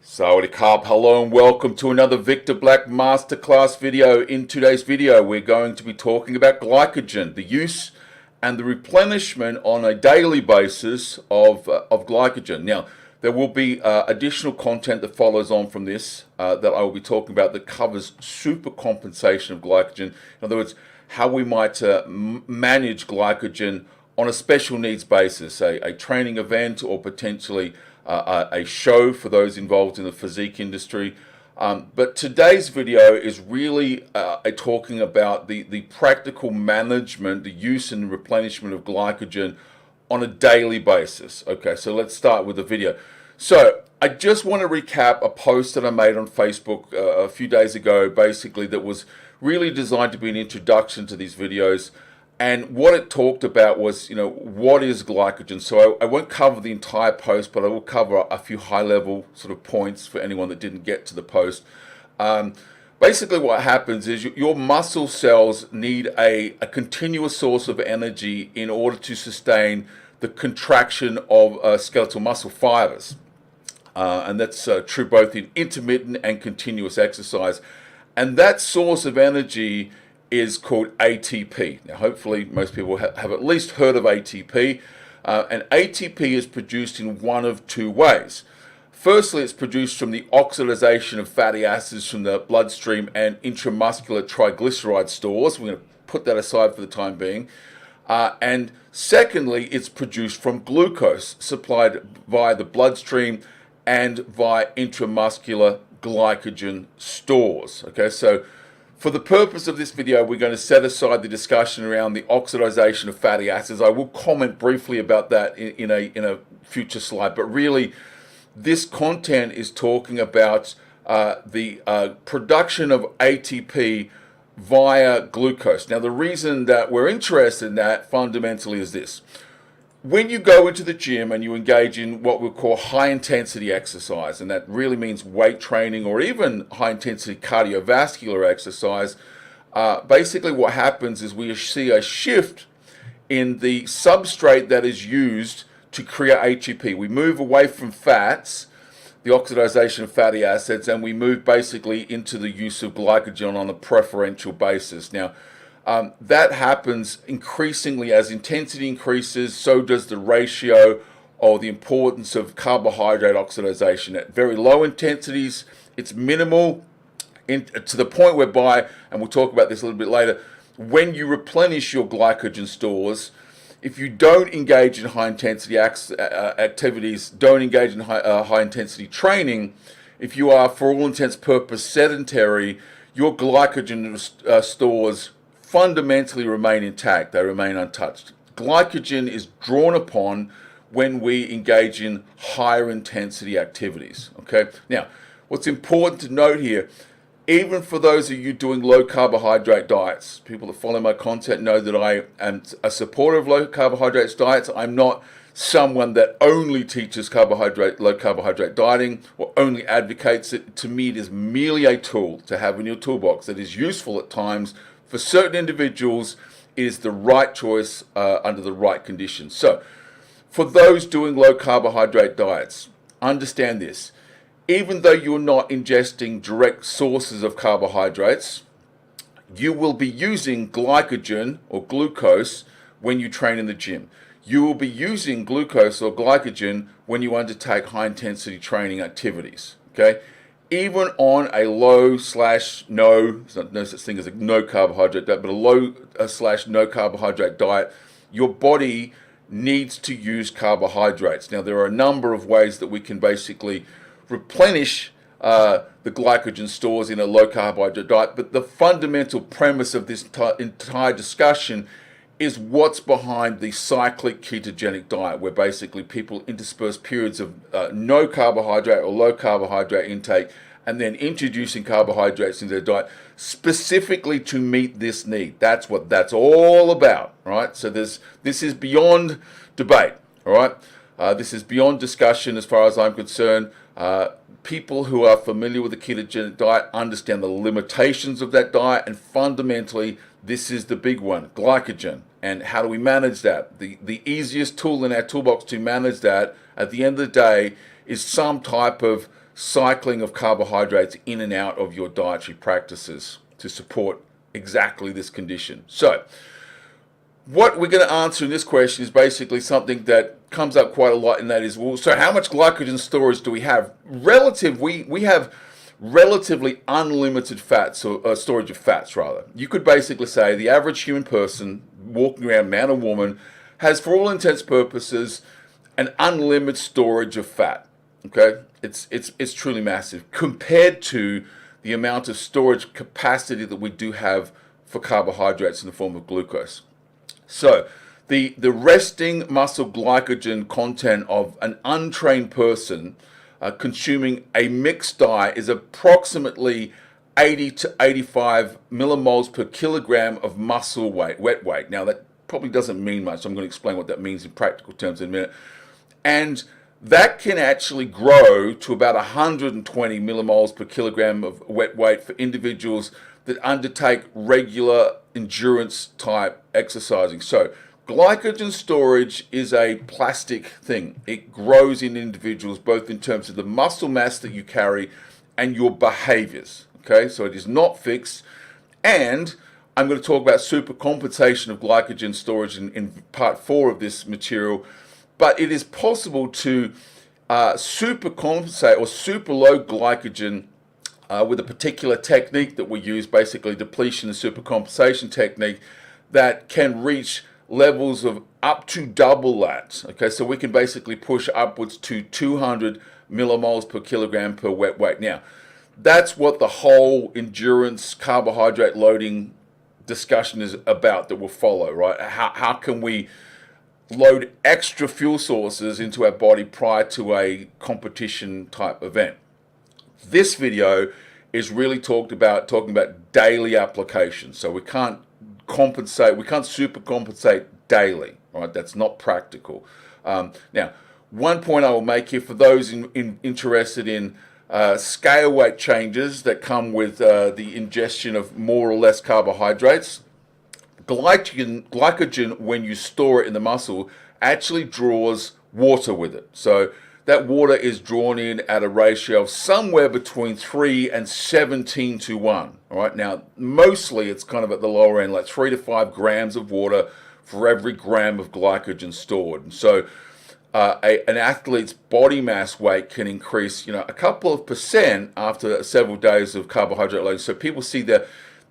Sawadee Carb, hello and welcome to another Victor Black Masterclass video. In today's video, we're going to be talking about glycogen, the use and the replenishment on a daily basis of glycogen. Now, there will be additional content that follows on from this that I will be talking about that covers supercompensation of glycogen. In other words, how we might manage glycogen on a special needs basis, a training event or potentially a show for those involved in the physique industry. But today's video is really talking about the practical management, the use and replenishment of glycogen on a daily basis. Okay, so let's start with the video. So I just want to recap a post that I made on Facebook a few days ago, basically, that was really designed to be an introduction to these videos. And what it talked about was, what is glycogen? So I won't cover the entire post, but I will cover a few high-level sort of points for anyone that didn't get to the post. Basically, what happens is your muscle cells need a continuous source of energy in order to sustain the contraction of skeletal muscle fibers. And that's true both in intermittent and continuous exercise. And that source of energy is called ATP. Now, hopefully, most people have at least heard of ATP. And ATP is produced in one of two ways. Firstly, it's produced from the oxidation of fatty acids from the bloodstream and intramuscular triglyceride stores. We're going to put that aside for the time being. And secondly, it's produced from glucose supplied via the bloodstream and via intramuscular glycogen stores. Okay, so for the purpose of this video, we're going to set aside the discussion around the oxidation of fatty acids. I will comment briefly about that in a future slide, but really this content is talking about the production of ATP via glucose. Now, the reason that we're interested in that fundamentally is this. When you go into the gym and you engage in what we call high-intensity exercise, and that really means weight training or even high-intensity cardiovascular exercise, basically what happens is we see a shift in the substrate that is used to create ATP. We move away from fats, the oxidation of fatty acids, and we move basically into the use of glycogen on a preferential basis. Now, that happens increasingly as intensity increases, so does the ratio or the importance of carbohydrate oxidation. At very low intensities, it's minimal to the point whereby, and we'll talk about this a little bit later, when you replenish your glycogen stores, if you don't engage in high intensity activities, don't engage in high intensity training, if you are for all intents and purposes sedentary, your glycogen stores fundamentally remain intact. They remain untouched. Glycogen is drawn upon when we engage in higher intensity activities. Okay. Now, what's important to note here, even for those of you doing low carbohydrate diets, people that follow my content know that I am a supporter of low carbohydrate diets. I'm not someone that only teaches low carbohydrate dieting or only advocates it. To me, it is merely a tool to have in your toolbox that is useful at times. For certain individuals, it is the right choice under the right conditions. So, for those doing low carbohydrate diets, understand this. Even though you're not ingesting direct sources of carbohydrates, you will be using glycogen or glucose when you train in the gym. You will be using glucose or glycogen when you undertake high-intensity training activities. Okay? Even on a low/no, there's no such thing as a no carbohydrate diet, but a low/no carbohydrate diet, your body needs to use carbohydrates. Now, there are a number of ways that we can basically replenish the glycogen stores in a low carbohydrate diet, but the fundamental premise of this entire discussion is what's behind the cyclic ketogenic diet, where basically people intersperse periods of no carbohydrate or low carbohydrate intake and then introducing carbohydrates into their diet specifically to meet this need. That's what that's all about, right? So this is beyond debate, all right? This is beyond discussion as far as I'm concerned. People who are familiar with the ketogenic diet understand the limitations of that diet, and fundamentally, this is the big one, glycogen. And how do we manage that? The easiest tool in our toolbox to manage that at the end of the day is some type of cycling of carbohydrates in and out of your dietary practices to support exactly this condition. So what we're going to answer in this question is basically something that comes up quite a lot, and that is, well, so how much glycogen storage do we have? We have relatively unlimited fats, or storage of fats rather. You could basically say the average human person walking around, man or woman, has, for all intents and purposes, an unlimited storage of fat. Okay, it's truly massive compared to the amount of storage capacity that we do have for carbohydrates in the form of glucose. So the resting muscle glycogen content of an untrained person consuming a mixed diet is approximately 80 to 85 millimoles per kilogram of muscle weight, wet weight. Now that probably doesn't mean much. I'm going to explain what that means in practical terms in a minute. And that can actually grow to about 120 millimoles per kilogram of wet weight for individuals that undertake regular endurance type exercising. So glycogen storage is a plastic thing. It grows in individuals both in terms of the muscle mass that you carry and your behaviors. Okay, so it is not fixed. And I'm going to talk about supercompensation of glycogen storage in part 4 of this material. But it is possible to supercompensate or superload glycogen with a particular technique that we use, basically depletion and supercompensation technique, that can reach levels of up to double that. Okay, so we can basically push upwards to 200 millimoles per kilogram per wet weight. Now, that's what the whole endurance carbohydrate loading discussion is about that will follow, right? How can we load extra fuel sources into our body prior to a competition type event? This video is really talking about daily application. So we can't supercompensate daily, right? That's not practical. Now, one point I will make here for those interested in scale weight changes that come with the ingestion of more or less carbohydrates. Glycogen, when you store it in the muscle, actually draws water with it. So that water is drawn in at a ratio of somewhere between 3 and 17 to 1. All right. Now, mostly it's kind of at the lower end, like 3 to 5 grams of water for every gram of glycogen stored. And so an athlete's body mass weight can increase, a couple of percent after several days of carbohydrate loading. So people see the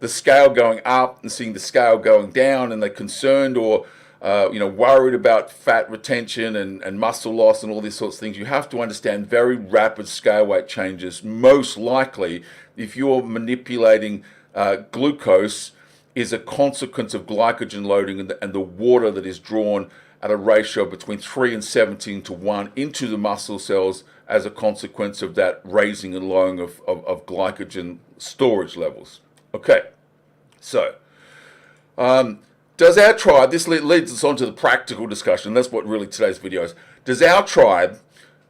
scale going up and seeing the scale going down, and they're concerned or worried about fat retention and muscle loss and all these sorts of things. You have to understand very rapid scale weight changes, most likely, if you're manipulating glucose, is a consequence of glycogen loading and the water that is drawn at a ratio between 3 and 17 to 1 into the muscle cells as a consequence of that raising and lowering of glycogen storage levels. Okay, so does our tribe, this leads us on to the practical discussion, that's what really today's video is, does our tribe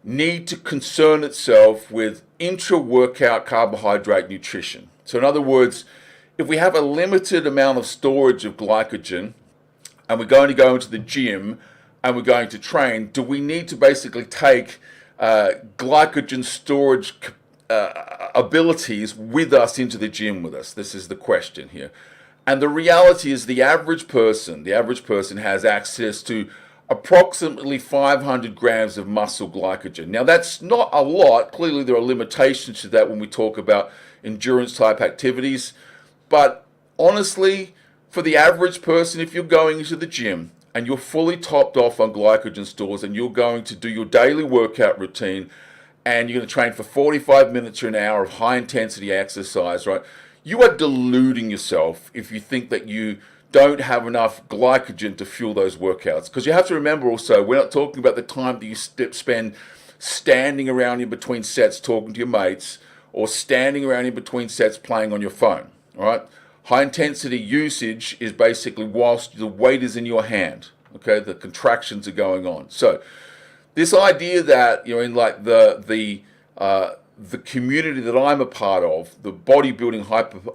need to concern itself with intra-workout carbohydrate nutrition? So in other words, if we have a limited amount of storage of glycogen and we're going to go into the gym and we're going to train, do we need to basically take glycogen storage abilities with us into the gym with us? This is the question here. And the reality is the average person has access to approximately 500 grams of muscle glycogen. Now that's not a lot. Clearly there are limitations to that when we talk about endurance type activities. But honestly, for the average person, if you're going into the gym and you're fully topped off on glycogen stores and you're going to do your daily workout routine and you're going to train for 45 minutes or an hour of high intensity exercise, right? You are deluding yourself if you think that you don't have enough glycogen to fuel those workouts. Because you have to remember also, we're not talking about the time that you spend standing around in between sets talking to your mates or standing around in between sets playing on your phone, all right? High intensity usage is basically whilst the weight is in your hand, okay? The contractions are going on. So this idea that, in like the community that I'm a part of, the bodybuilding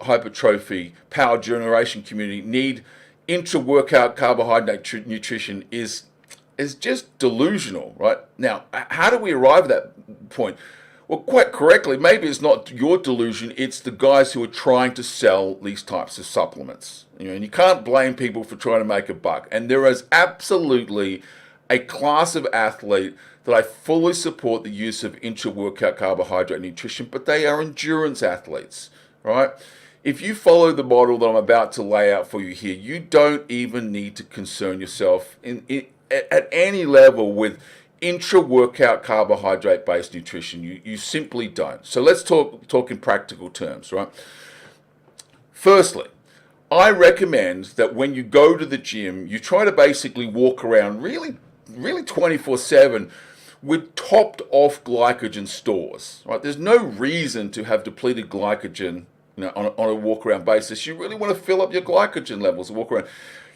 hypertrophy power generation community, need intra-workout carbohydrate nutrition is just delusional, right? Now, how do we arrive at that point? Well, quite correctly, maybe it's not your delusion, it's the guys who are trying to sell these types of supplements. And you can't blame people for trying to make a buck. And there is absolutely a class of athlete that I fully support the use of intra workout carbohydrate nutrition, but they are endurance athletes, right? If you follow the model that I'm about to lay out for you here, you don't even need to concern yourself at any level with intra-workout carbohydrate-based nutrition. You simply don't. So let's talk in practical terms, right? Firstly, I recommend that when you go to the gym, you try to basically walk around really 24/7 with topped off glycogen stores, right? There's no reason to have depleted glycogen, on a walk around basis. You really want to fill up your glycogen levels and walk around.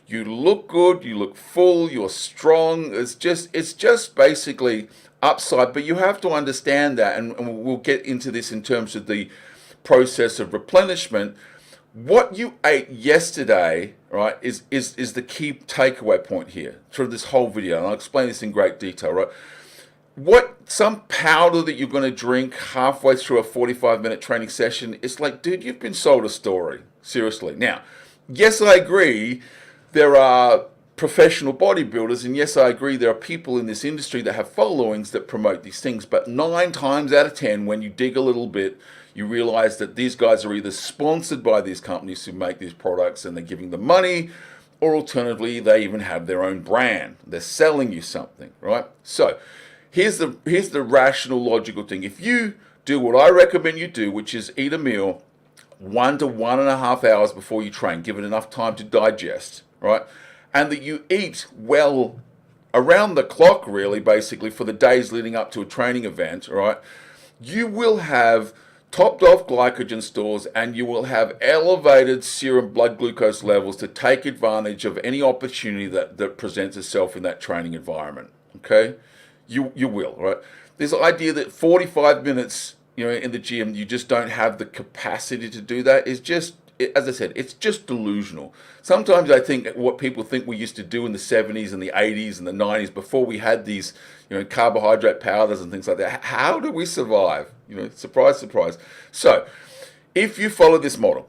You look good, you look full, you're strong. It's just basically upside, but you have to understand that, and we'll get into this in terms of the process of replenishment. What you ate yesterday, right, is the key takeaway point here through this whole video, and I'll explain this in great detail, right? Some powder that you're going to drink halfway through a 45-minute training session, it's like, dude, you've been sold a story. Seriously. Now, yes, I agree there are professional bodybuilders, and yes, I agree there are people in this industry that have followings that promote these things, but 9 times out of 10, when you dig a little bit, you realize that these guys are either sponsored by these companies who make these products and they're giving them money, or alternatively, they even have their own brand. They're selling you something, right? So here's the rational, logical thing. If you do what I recommend you do, which is eat a meal 1 to 1.5 hours before you train, give it enough time to digest, right? And that you eat well around the clock, really, basically, for the days leading up to a training event, right? You will have topped off glycogen stores, and you will have elevated serum blood glucose levels to take advantage of any opportunity that presents itself in that training environment, okay? You will, right? This idea that 45 minutes, in the gym, you just don't have the capacity to do that is just, as I said, it's just delusional. Sometimes I think what people think we used to do in the 70s and the 80s and the 90s before we had these, carbohydrate powders and things like that. How do we survive? Surprise, surprise. So if you follow this model,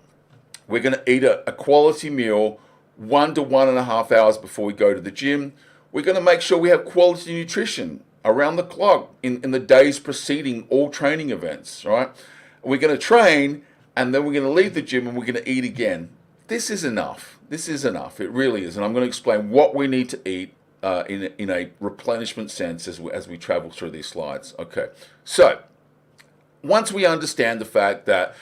we're going to eat a quality meal 1 to 1.5 hours before we go to the gym. We're going to make sure we have quality nutrition around the clock in the days preceding all training events, right? We're going to train, and then we're going to leave the gym and we're going to eat again. This is enough. This is enough. It really is. And I'm going to explain what we need to eat in a replenishment sense as we travel through these slides. Okay. So once we understand the fact that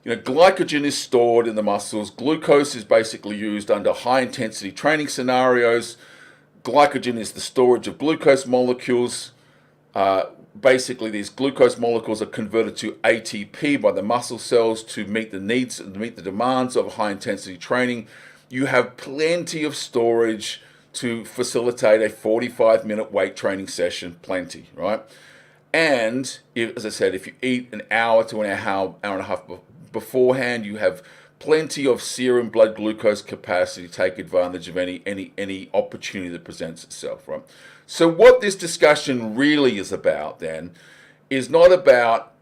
glycogen is stored in the muscles, glucose is basically used under high intensity training scenarios. Glycogen is the storage of glucose molecules. Basically, these glucose molecules are converted to ATP by the muscle cells to meet the needs and meet the demands of high intensity training. You have plenty of storage to facilitate a 45-minute weight training session, plenty, right? And as I said, if you eat an hour to an hour and a half beforehand, you have plenty of serum blood glucose capacity to take advantage of any opportunity that presents itself, right? So what this discussion really is about then is not about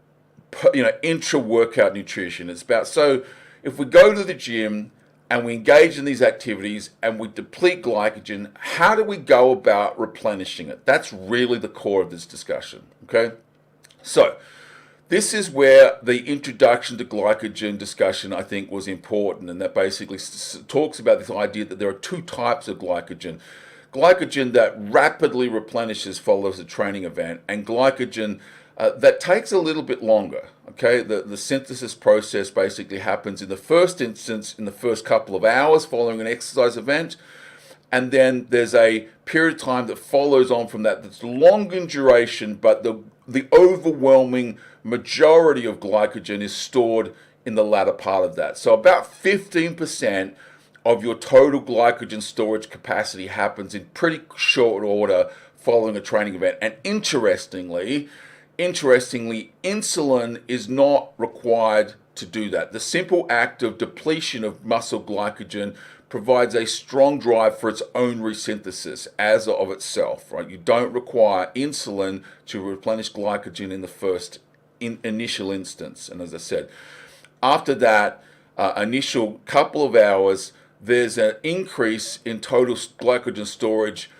intra-workout nutrition. It's about, so if we go to the gym and we engage in these activities and we deplete glycogen, how do we go about replenishing it? That's really the core of this discussion, okay? So this is where the introduction to glycogen discussion, I think, was important, and that basically talks about this idea that there are 2 types of glycogen. Glycogen that rapidly replenishes follows a training event, and glycogen that takes a little bit longer. Okay, the synthesis process basically happens in the first instance in the first couple of hours following an exercise event, and then there's a period of time that follows on from that that's long in duration, but the overwhelming majority of glycogen is stored in the latter part of that. So about 15% of your total glycogen storage capacity happens in pretty short order following a training event. And interestingly, insulin is not required to do that. The simple act of depletion of muscle glycogen provides a strong drive for its own resynthesis as of itself, right? You don't require insulin to replenish glycogen in the first initial instance. And as I said, after that initial couple of hours, there's an increase in total glycogen storage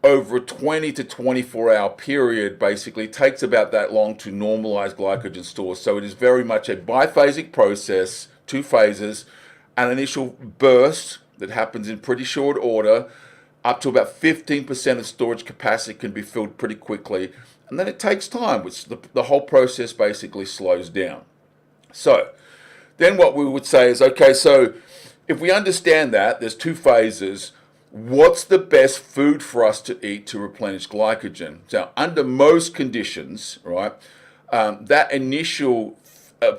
over a 20 to 24 hour period. Basically, it takes about that long to normalize glycogen stores. So it is very much a biphasic process, 2 phases, an initial burst that happens in pretty short order. Up to about 15% of storage capacity can be filled pretty quickly. And then it takes time, which the whole process basically slows down. So then what we would say is, okay, so if we understand that there's 2 phases, what's the best food for us to eat to replenish glycogen? So under most conditions, right, that initial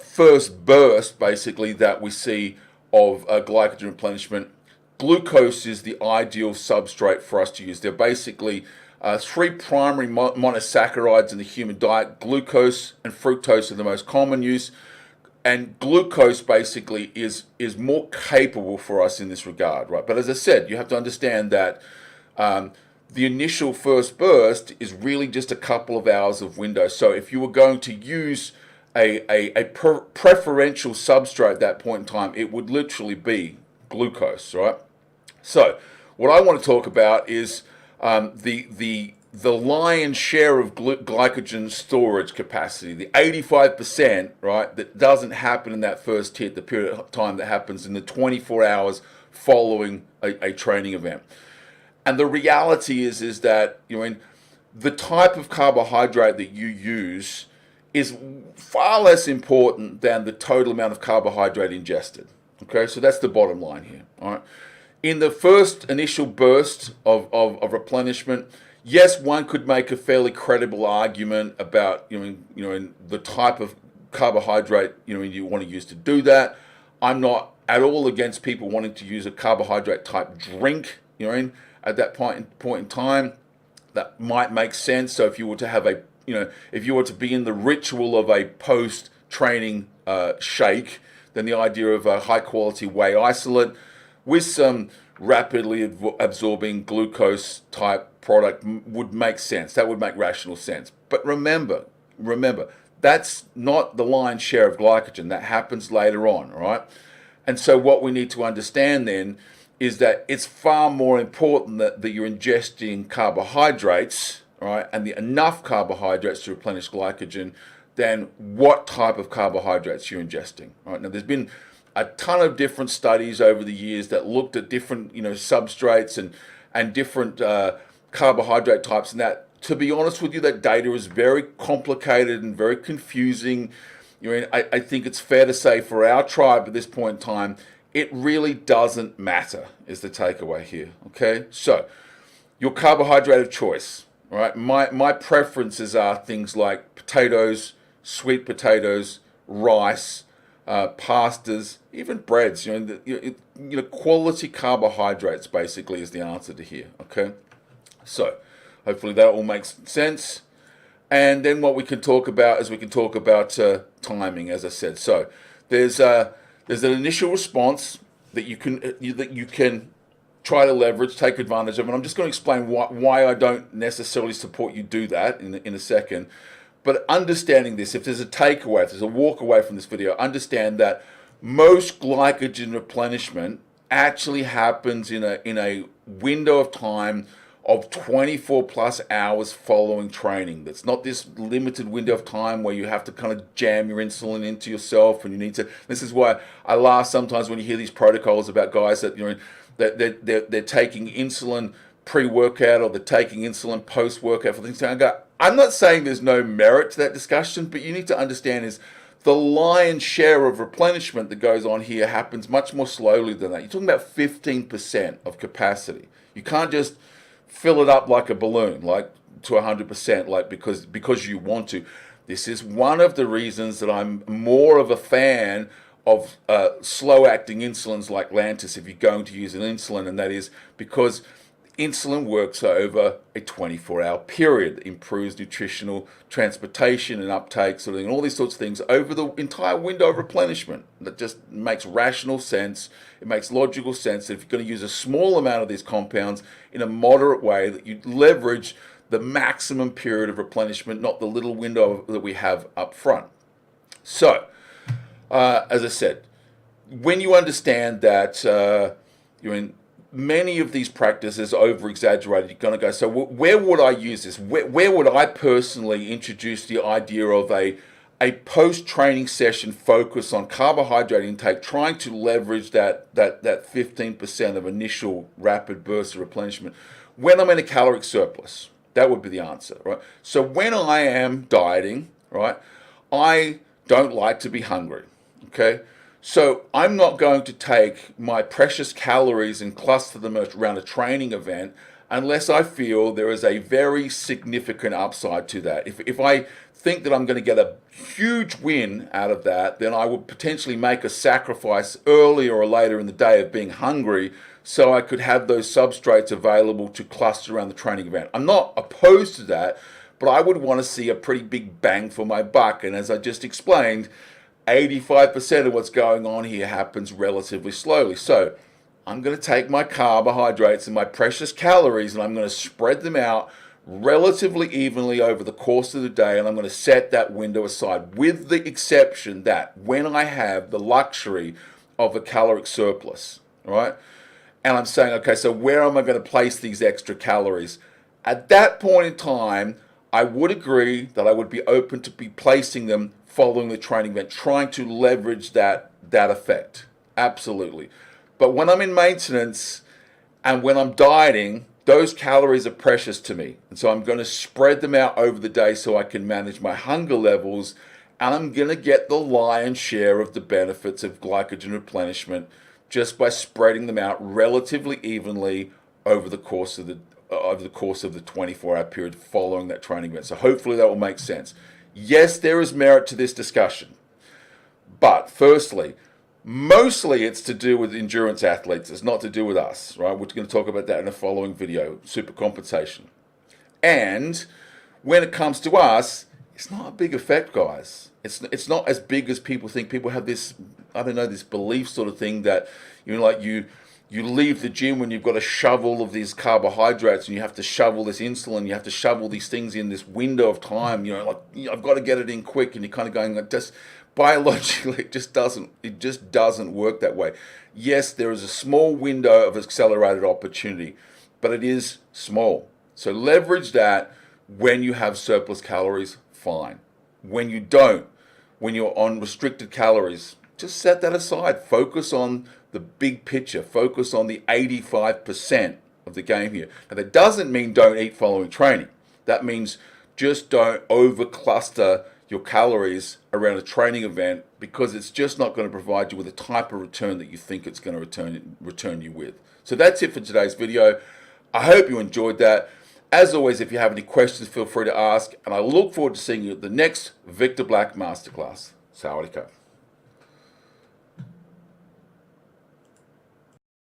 first burst basically that we see of glycogen replenishment, glucose is the ideal substrate for us to use. There are basically 3 primary monosaccharides in the human diet. Glucose and fructose are the most common use. And glucose basically is more capable for us in this regard, right? But as I said, you have to understand that the initial first burst is really just a couple of hours of window. So if you were going to use a preferential substrate at that point in time, it would literally be glucose, right? So what I want to talk about is the lion's share of glycogen storage capacity, the 85%, right, that doesn't happen in that first hit, the period of time that happens in the 24 hours following a training event. And the reality is that, the type of carbohydrate that you use is far less important than the total amount of carbohydrate ingested. Okay, so that's the bottom line here. All right. In the first initial burst of replenishment, yes, one could make a fairly credible argument about in the type of carbohydrate you want to use to do that. I'm not at all against people wanting to use a carbohydrate type drink. At that point in time, that might make sense. So if you were to have if you were to be in the ritual of a post-training shake, then the idea of a high-quality whey isolate with some rapidly absorbing glucose type product would make sense. That would make rational sense. But remember, that's not the lion's share of glycogen. That happens later on, right? And so what we need to understand then is that it's far more important that you're ingesting carbohydrates, right, and enough carbohydrates to replenish glycogen than what type of carbohydrates you're ingesting. Right? Now, there's been a ton of different studies over the years that looked at different, substrates and different carbohydrate types. And that, to be honest with you, that data is very complicated and very confusing. I think it's fair to say for our tribe at this point in time, it really doesn't matter, is the takeaway here. Okay, so your carbohydrate of choice, right? My preferences are things like potatoes, sweet potatoes, rice, pastas, even breads. Quality carbohydrates basically is the answer to here. Okay, so hopefully that all makes sense. And then what we can talk about is timing, as I said. So there's an initial response that you can try to leverage, take advantage of, and I'm just going to explain why I don't necessarily support you do that in a second. But understanding this, if there's a takeaway, if there's a walk away from this video, understand that most glycogen replenishment actually happens in a window of time of 24 plus hours following training. That's not this limited window of time where you have to kind of jam your insulin into yourself and you need to. This is why I laugh sometimes when you hear these protocols about guys that they're taking insulin pre-workout or they're taking insulin post-workout for things. I'm not saying there's no merit to that discussion, but you need to understand is the lion's share of replenishment that goes on here happens much more slowly than that. You're talking about 15% of capacity. You can't just fill it up like a balloon, like to 100%, like because you want to. This is one of the reasons that I'm more of a fan of slow-acting insulins like Lantus if you're going to use an insulin, and that is because insulin works over a 24-hour period. It improves nutritional transportation and uptake, sort of, and all these sorts of things over the entire window of replenishment. That just makes rational sense. It makes logical sense that if you're going to use a small amount of these compounds in a moderate way, that you leverage the maximum period of replenishment, not the little window that we have up front. So, as I said, when you understand that you're in many of these practices over-exaggerated, you're going to go, so where would I use this? Where would I personally introduce the idea of a post-training session focus on carbohydrate intake, trying to leverage that 15% of initial rapid burst of replenishment when I'm in a caloric surplus? That would be the answer, right? So when I am dieting, right, I don't like to be hungry, okay? So I'm not going to take my precious calories and cluster them around a training event unless I feel there is a very significant upside to that. If I think that I'm going to get a huge win out of that, then I would potentially make a sacrifice earlier or later in the day of being hungry so I could have those substrates available to cluster around the training event. I'm not opposed to that, but I would want to see a pretty big bang for my buck. And as I just explained, 85% of what's going on here happens relatively slowly. So I'm going to take my carbohydrates and my precious calories and I'm going to spread them out relatively evenly over the course of the day, and I'm going to set that window aside, with the exception that when I have the luxury of a caloric surplus, right? And I'm saying, okay, so where am I going to place these extra calories? At that point in time, I would agree that I would be open to be placing them following the training event, trying to leverage that effect. Absolutely. But when I'm in maintenance and when I'm dieting, those calories are precious to me. And so I'm going to spread them out over the day so I can manage my hunger levels, and I'm going to get the lion's share of the benefits of glycogen replenishment just by spreading them out relatively evenly over the course of the 24-hour period following that training event. So hopefully that will make sense. Yes, there is merit to this discussion. But firstly, mostly it's to do with endurance athletes. It's not to do with us, right? We're going to talk about that in a following video, supercompensation. And when it comes to us, it's not a big effect, guys. It's not as big as people think. People have this, I don't know, this belief sort of thing that, like you leave the gym when you've got a shovel of these carbohydrates and you have to shovel this insulin, you have to shovel these things in this window of time, I've got to get it in quick, and you're kind of going, just biologically, it just doesn't work that way. Yes, there is a small window of accelerated opportunity, but it is small. So leverage that when you have surplus calories, fine. When you don't, when you're on restricted calories, just set that aside. Focus on the big picture. Focus on the 85% of the game here. Now, that doesn't mean don't eat following training. That means just don't overcluster your calories around a training event, because it's just not going to provide you with the type of return that you think it's going to return you with. So that's it for today's video. I hope you enjoyed that. As always, if you have any questions, feel free to ask, and I look forward to seeing you at the next Victor Black Masterclass. Sawadee ka.